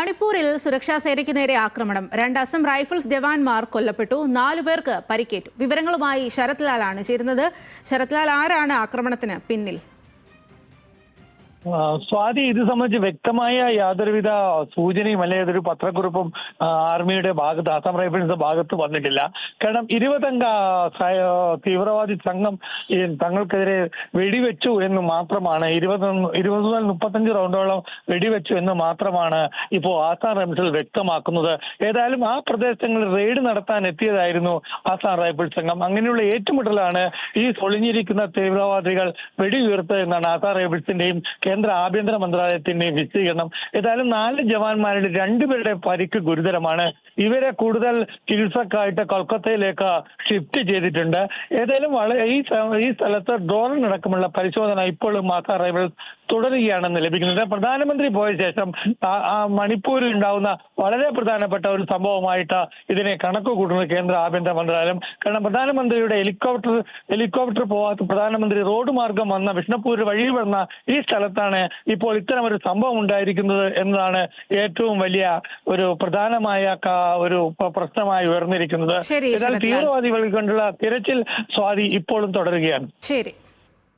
മണിപ്പൂരിൽ സുരക്ഷാ സേനയ്ക്ക് നേരെ ആക്രമണം. 2 അസം റൈഫിൾസ് ജവാന്മാർ കൊല്ലപ്പെട്ടു, 4 പേർക്ക് പരിക്കേറ്റു. വിവരങ്ങളുമായി ശരത് ലാലാണ് ചേരുന്നത്. ശരത് ലാൽ, ആരാണ് ആക്രമണത്തിന് പിന്നിൽ? സ്വാതി, ഇത് സംബന്ധിച്ച് വ്യക്തമായ യാതൊരുവിധ സൂചനയും അല്ലെങ്കിൽ അതൊരു പത്രക്കുറിപ്പും ആർമിയുടെ ഭാഗത്ത്, ആസാം റൈഫിൾസിന്റെ ഭാഗത്ത് വന്നിട്ടില്ല. കാരണം 20 അംഗ തീവ്രവാദി സംഘം തങ്ങൾക്കെതിരെ വെടിവെച്ചു എന്ന് മാത്രമാണ്, 20 മുതൽ 35 റൗണ്ടോളം വെടിവെച്ചു എന്ന് മാത്രമാണ് ഇപ്പോൾ ആസാം റൈഫിൾസ് വ്യക്തമാക്കുന്നത്. ഏതായാലും ആ പ്രദേശങ്ങളിൽ റെയ്ഡ് നടത്താൻ എത്തിയതായിരുന്നു ആസാം റൈഫിൾസ് സംഘം. അങ്ങനെയുള്ള ഏറ്റുമുട്ടലാണ് ഈ ഒളിഞ്ഞിരിക്കുന്ന തീവ്രവാദികൾ വെടിയുയർത്തത് എന്നാണ് ആസാം റൈഫിൾസിന്റെയും കേന്ദ്ര ആഭ്യന്തര മന്ത്രാലയത്തിന്റെയും വിശദീകരണം. ഏതായാലും 4 ജവാന്മാരുടെ 2 പേരുടെ പരിക്ക് ഗുരുതരമാണ്. ഇവരെ കൂടുതൽ ചികിത്സക്കായിട്ട് കൊൽക്കത്തയിലേക്ക് ഷിഫ്റ്റ് ചെയ്തിട്ടുണ്ട്. ഏതായാലും ഈ സ്ഥലത്ത് ഡ്രോൺ അടക്കമുള്ള പരിശോധന ഇപ്പോഴും ആസാം റൈഫിൾസ് തുടരുകയാണെന്ന് ലഭിക്കുന്നത്. പ്രധാനമന്ത്രി പോയ ശേഷം മണിപ്പൂരിൽ ഉണ്ടാവുന്ന വളരെ പ്രധാനപ്പെട്ട ഒരു സംഭവമായിട്ട് ഇതിനെ കണക്ക് കൂട്ടുന്നത് കേന്ദ്ര ആഭ്യന്തര മന്ത്രാലയം. കാരണം പ്രധാനമന്ത്രിയുടെ ഹെലികോപ്റ്റർ പോവാത്ത പ്രധാനമന്ത്രി റോഡ് മാർഗം വന്ന വിഷ്ണുപൂർ വഴി വന്ന ഈ സ്ഥലത്താണ് ഇപ്പോൾ ഇത്തരം ഒരു സംഭവം ഉണ്ടായിരിക്കുന്നത് എന്നതാണ് ഏറ്റവും വലിയ ഒരു പ്രധാനമായ ഒരു പ്രശ്നമായി ഉയർന്നിരിക്കുന്നത്. തീവ്രവാദികൾ കൊണ്ടുള്ള തിരച്ചിൽ, സ്വാതി, ഇപ്പോഴും തുടരുകയാണ്. ശരി.